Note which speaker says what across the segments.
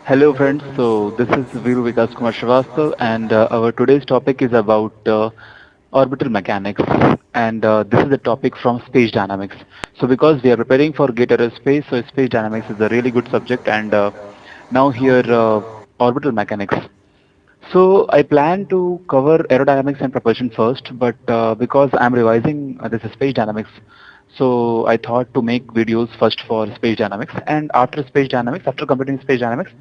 Speaker 1: Hello friends, so this is Viru Vikas Kumar Srivastava and our today's topic is about orbital mechanics and this is the topic from space dynamics. So because we are preparing for GATE aerospace, so space dynamics is a really good subject and now here orbital mechanics. So I plan to cover aerodynamics and propulsion first, but because I'm revising this space dynamics, so I thought to make videos first for space dynamics and after space dynamics, after completing space dynamics,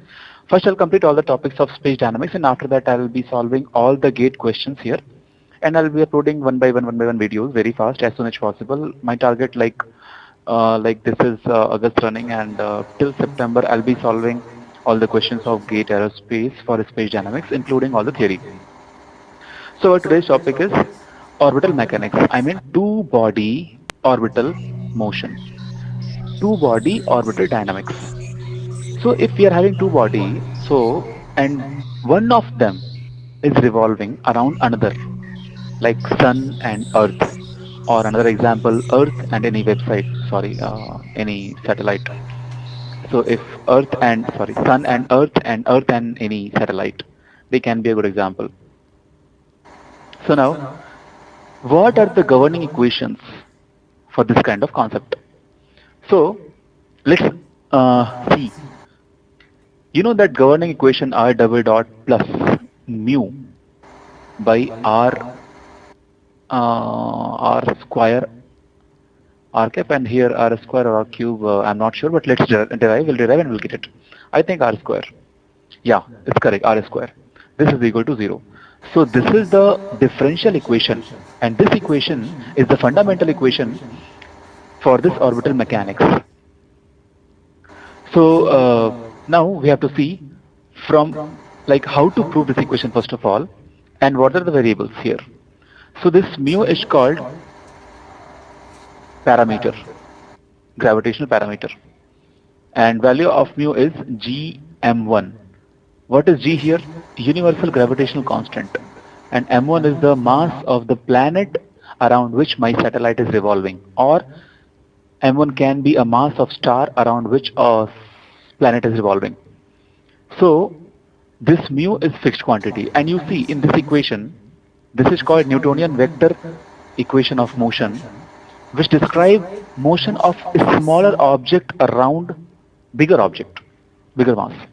Speaker 1: first I'll complete all the topics of space dynamics and after that I'll be solving all the gate questions here and I'll be uploading one by one videos very fast as soon as possible. My target like this is August running and till September I'll be solving all the questions of GATE aerospace for space dynamics including all the theory. So our today's topic is orbital mechanics. I mean two body orbital motion, two body orbital dynamics. So if we are having two body, so and one of them is revolving around another like sun and earth or another example earth and any website, sorry, any satellite. So if earth and sorry sun and earth and any satellite, they can be a good example. So now what are the governing equations for this kind of concept? So let's see. You know that governing equation r double dot plus mu by r square r cap and here r square or r cube. I'm not sure, but let's derive. We'll derive and we'll get it. I think r square. Yeah, it's correct. R square. This is equal to 0. So this is the differential equation and this equation is the fundamental equation for this orbital mechanics. So now we have to see from like how to prove this equation first of all and what are the variables here. So this mu is called parameter, gravitational parameter and value of mu is gm1. What is g here? Universal gravitational constant and m1 is the mass of the planet around which my satellite is revolving or m1 can be a mass of star around which a planet is revolving. So this mu is fixed quantity and you see in this equation, this is called Newtonian vector equation of motion which describe motion of a smaller object around bigger object, bigger mass.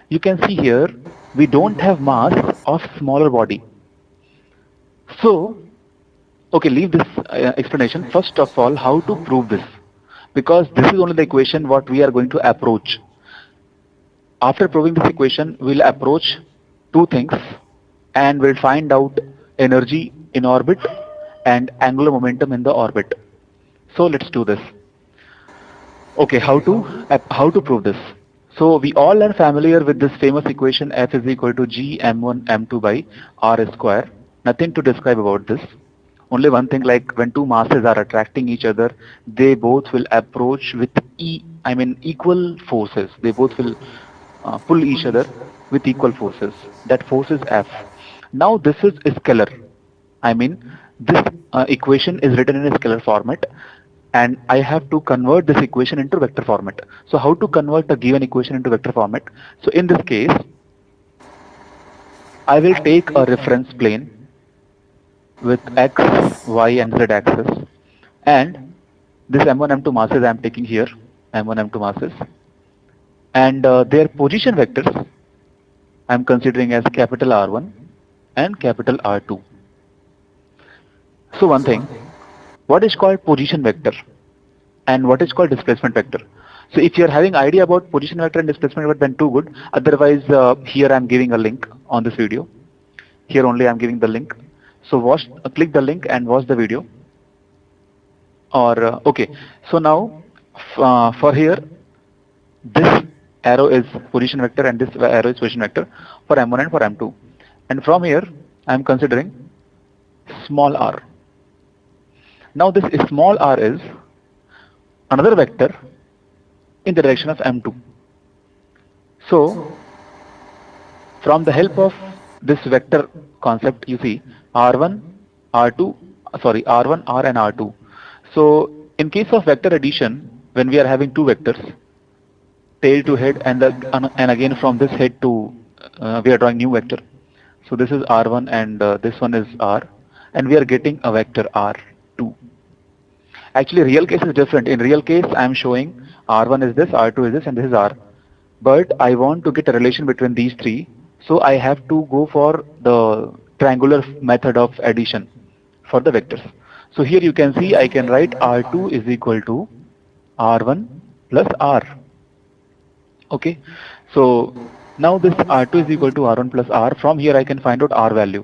Speaker 1: You can see here we don't have mass of smaller body. So okay, leave this explanation. First of all, how to prove this? Because this is only the equation what we are going to approach. After proving this equation, we'll approach two things and we'll find out energy in orbit and angular momentum in the orbit. So let's do this. Okay, how to prove this? So we all are familiar with this famous equation F is equal to g m1 m2 by r square. Nothing to describe about this. Only one thing, like when two masses are attracting each other, they both will approach with equal forces. They both will pull each other with equal forces. That force is F. Now this is scalar. I mean this equation is written in a scalar format and I have to convert this equation into vector format. So how to convert a given equation into vector format? So in this case, I will take a reference plane with x, y and z axis and this m1, m2 masses I am taking here, m1, m2 masses and their position vectors I am considering as capital R1 and capital R2. So one thing, what is called position vector and what is called displacement vector? So if you are having idea about position vector and displacement vector, then too good. Otherwise, here I am giving a link on this video. Here only I am giving the link. So click the link and watch the video. Or okay, so now for here, this arrow is position vector and this arrow is position vector for m1 and for m2. And from here, I am considering small r. Now this small r is another vector in the direction of m2. So from the help of this vector concept, you see r1, r2, r1, r and r2. So in case of vector addition, when we are having two vectors, tail to head, and again from this head to we are drawing new vector. So this is R1 and this one is R, and we are getting a vector R2. Actually, real case is different. In real case, I am showing R1 is this, R2 is this, and this is R. But I want to get a relation between these three, so I have to go for the triangular method of addition for the vectors. So here you can see I can write R2 is equal to R1 plus R. Okay, so now this R2 is equal to R1 plus R. From here I can find out R value.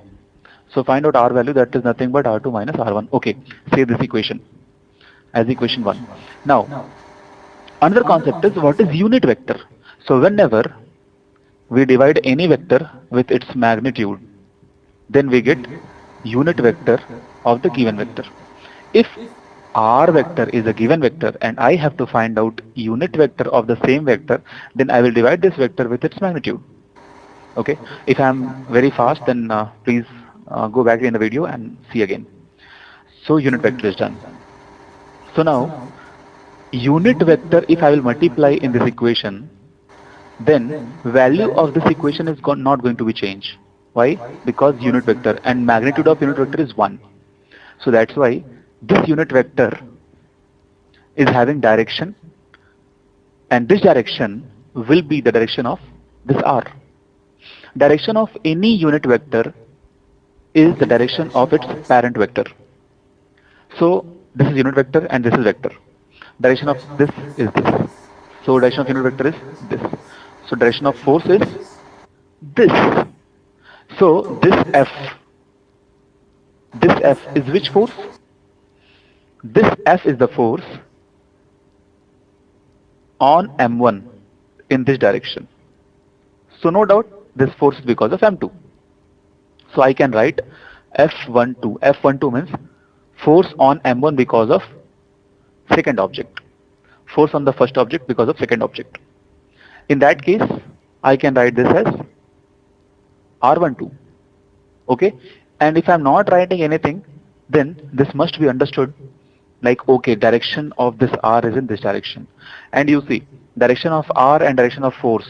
Speaker 1: So find out R value, that is nothing but R2 minus R1. Okay, save this equation as equation 1. Now, another concept is what is unit vector. So whenever we divide any vector with its magnitude, then we get unit vector of the given vector. If R vector is a given vector and I have to find out unit vector of the same vector, then I will divide this vector with its magnitude. Okay, if I am very fast, then please go back in the video and see again. So unit vector is done. So now unit vector, if I will multiply in this equation, then value of this equation is not going to be changed. Why? Because unit vector, and magnitude of unit vector is 1. So that's why this unit vector is having direction, and this direction will be the direction of this R. Direction of any unit vector is the direction of its parent vector. So this is unit vector and this is vector. Direction of this is this. So direction of unit vector is this. So direction of force is this. So this F is which force? This F is the force on M1 in this direction. So no doubt this force is because of M2. So I can write F12. F12 means force on M1 because of second object. Force on the first object because of second object. In that case, I can write this as R12. Okay, and if I am not writing anything, then this must be understood like, okay, direction of this R is in this direction. And you see, direction of R and direction of force,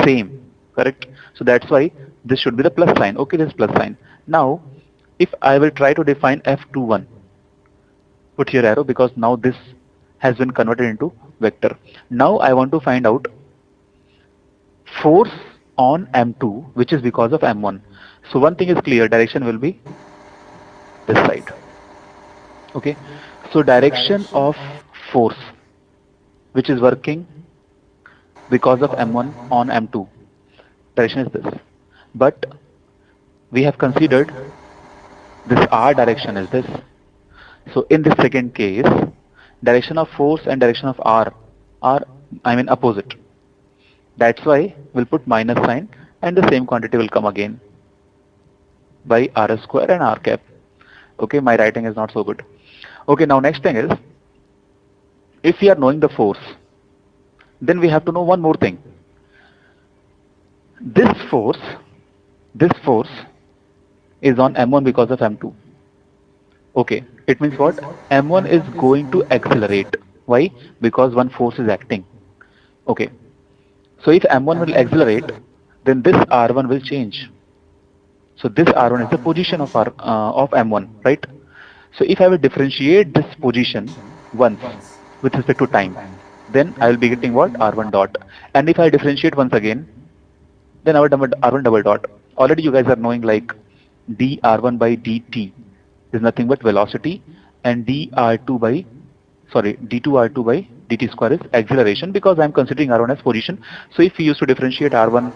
Speaker 1: same, correct? So that's why this should be the plus sign. Okay, this plus sign. Now, if I will try to define F21, put here arrow, because now this has been converted into vector. Now I want to find out force on M2, which is because of M1. So one thing is clear, direction will be this side. Okay, so direction of force which is working because of M1 on M2, direction is this. But we have considered this R direction is this. So in this second case, direction of force and direction of R are, opposite. That's why we'll put minus sign, and the same quantity will come again by R square and R cap. Okay, my writing is not so good. Okay, now next thing is, if we are knowing the force, then we have to know one more thing. This force is on M1 because of M2. Okay, it means what? M1 is going to accelerate. Why? Because one force is acting. Okay, so if M1 will accelerate, then this R1 will change. So this R1 is the position of M1, right? So if I will differentiate this position once with respect to time, then I will be getting what? R1 dot. And if I differentiate once again, then I will R1 double dot. Already you guys are knowing like dR1 by dt is nothing but velocity, and D2R2 by dt square is acceleration, because I am considering R1 as position. So if we used to differentiate R1,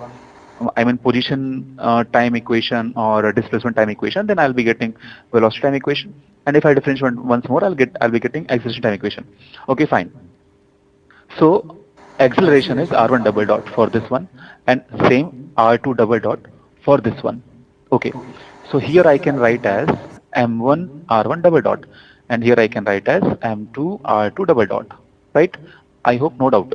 Speaker 1: position time equation or displacement time equation, then I'll be getting velocity time equation. And if I differentiate once more, I'll be getting acceleration time equation. Okay, fine. So acceleration is R1 double dot for this one, and same R2 double dot for this one. Okay, so here I can write as M1 R1 double dot, and here I can write as M2 R2 double dot, right? I hope no doubt.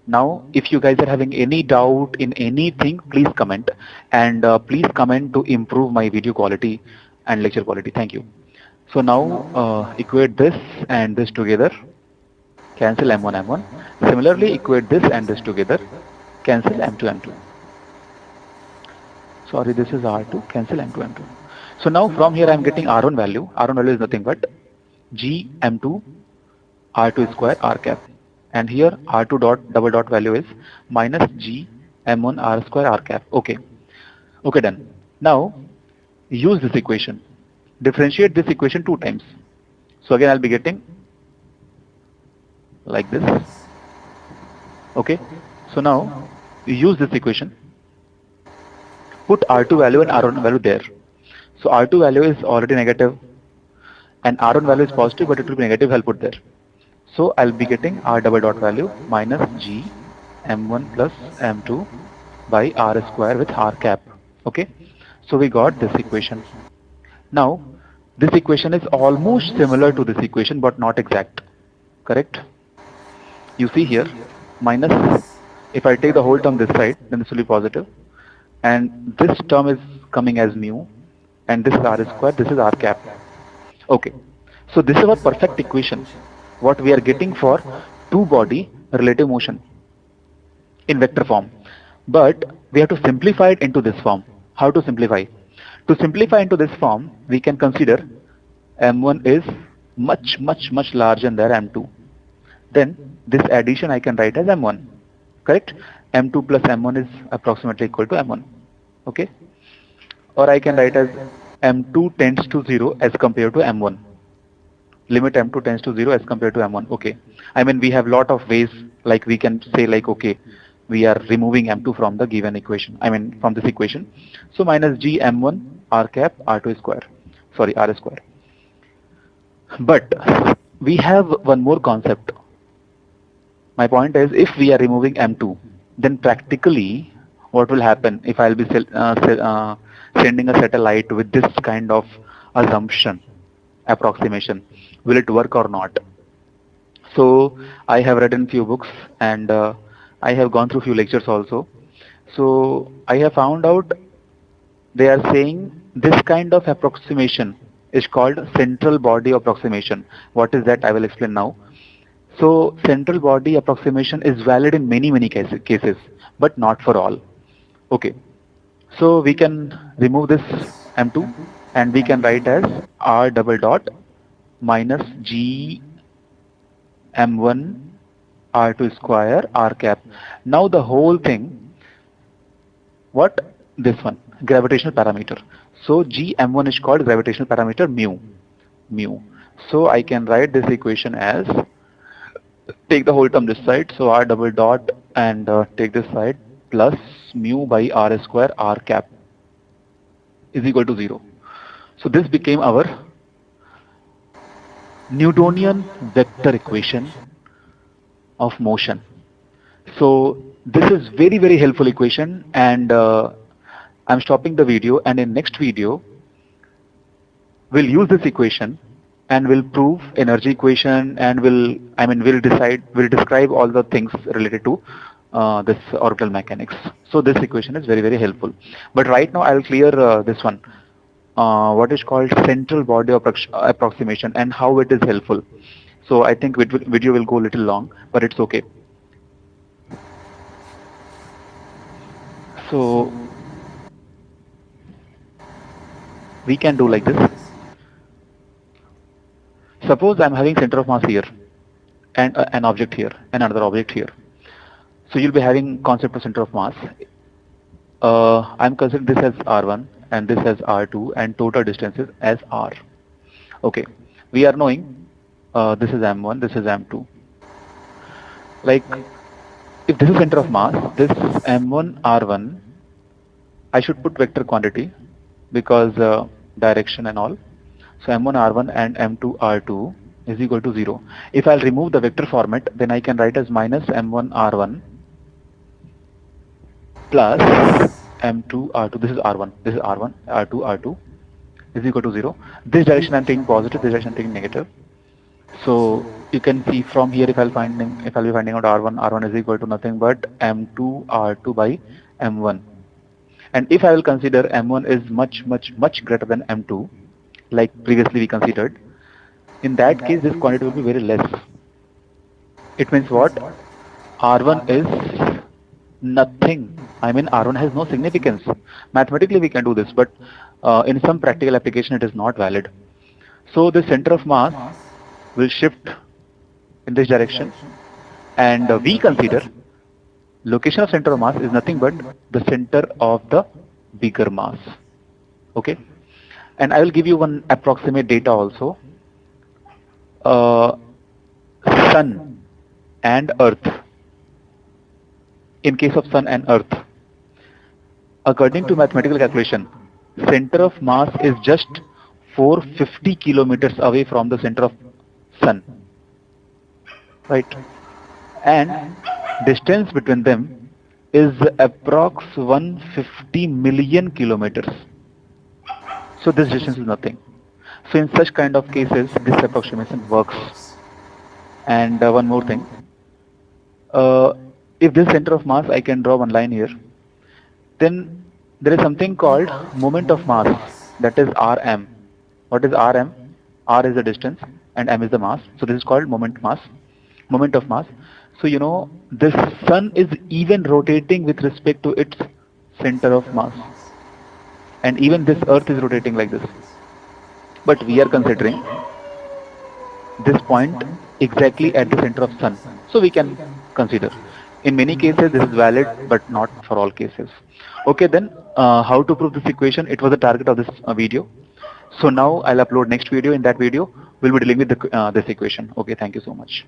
Speaker 1: Now, if you guys are having any doubt in anything, please comment, and please comment to improve my video quality and lecture quality. Thank you. So now equate this and this together. cancel M1, M1. Similarly, equate this and this together, cancel M2, M2. Sorry, this is R2, cancel M2, M2. So now from here I am getting R1 value. R1 value is nothing but G M2 R2 square R cap. And here R2 dot double dot value is minus G M1 R square R cap. Okay. Okay, done. Now use this equation. Differentiate this equation 2 times. So again I'll be getting like this. Okay. So now use this equation. Put R2 value and R1 value there. So R2 value is already negative and R1 value is positive, but it will be negative. I'll put there. So I'll be getting R double dot value minus G M1 plus M2 by R square with R cap. Okay. So we got this equation. Now this equation is almost similar to this equation but not exact. Correct? You see here minus, if I take the whole term this side, then this will be positive. And this term is coming as mu, and this is R square, this is R cap. Okay. So this is our perfect equation, what we are getting for two body relative motion in vector form. But we have to simplify it into this form. How to simplify? To simplify into this form, we can consider M1 is much larger than M2. Then this addition I can write as M1. Correct? M2 plus M1 is approximately equal to M1. Okay? Or I can write as M2 tends to 0 as compared to M1. Limit M2 tends to 0 as compared to M1. Okay. I mean, we have lot of ways, like we can say like, okay, we are removing M2 from the given equation. I mean, from this equation. So minus G M1 R cap R2 square. Sorry, R square. But we have one more concept. My point is, if we are removing M2, then practically what will happen if I'll be sending a satellite with this kind of assumption, approximation, will it work or not? So I have read in few books and I have gone through few lectures also. So I have found out they are saying this kind of approximation is called central body approximation. What is that? I will explain now. So central body approximation is valid in many cases, but not for all. Okay. So we can remove this M2 and we can write as R double dot minus G M1 R2 square R cap. Now the whole thing, what? This one, gravitational parameter. So G M1 is called gravitational parameter mu. So I can write this equation as, take the whole term this side, so R double dot and take this side plus mu by R square R cap is equal to 0. So this became our Newtonian vector equation of motion. So this is very helpful equation, and I'm stopping the video, and in next video we'll use this equation and we'll prove energy equation, and we'll describe all the things related to this orbital mechanics. So this equation is very helpful. But right now I'll clear this one, what is called central body approximation and how it is helpful. So I think video will go a little long, but it's okay. So we can do like this. Suppose I'm having center of mass here and an object here and another object here. So you'll be having concept of center of mass. I'm considering this as R1 and this as R2 and total distances as R. Okay, we are knowing this is M1, this is M2. Like if this is center of mass, this M1 R1, I should put vector quantity because direction and all. So M1 R1 and M2 R2 is equal to 0. If I'll remove the vector format, then I can write as minus M1 R1 plus M2 R2. This is R1. This is R1. R2 is equal to 0. This direction I'm taking positive. This direction I'm taking negative. So you can see from here, if I'll be finding out R1 is equal to nothing but M2 R2 by M1. And if I will consider M1 is much greater than M2, like previously we considered, in that case this quantity will be very less. It means what? R1 is nothing. I mean, R1 has no significance. Mathematically, we can do this, but in some practical application, it is not valid. So the center of mass will shift in this direction, and we consider location of center of mass is nothing but the center of the bigger mass. Okay, and I will give you one approximate data also. Sun and Earth. In case of Sun and Earth, according to mathematical calculation, center of mass is just 450 kilometers away from the center of Sun, right? And distance between them is approx 150 million kilometers. So this distance is nothing. So in such kind of cases, this approximation works. And one more thing, if this center of mass, I can draw one line here, then there is something called moment of mass, that is Rm. What is Rm? R is the distance and m is the mass. So this is called moment of mass. So you know, this sun is even rotating with respect to its center of mass, and even this earth is rotating like this. But we are considering this point exactly at the center of sun. So we can consider. In many cases this is valid, but not for all cases. Okay, then how to prove this equation? It was the target of this video. So now I'll upload next video. In that video, we'll be dealing with this equation. Okay, thank you so much.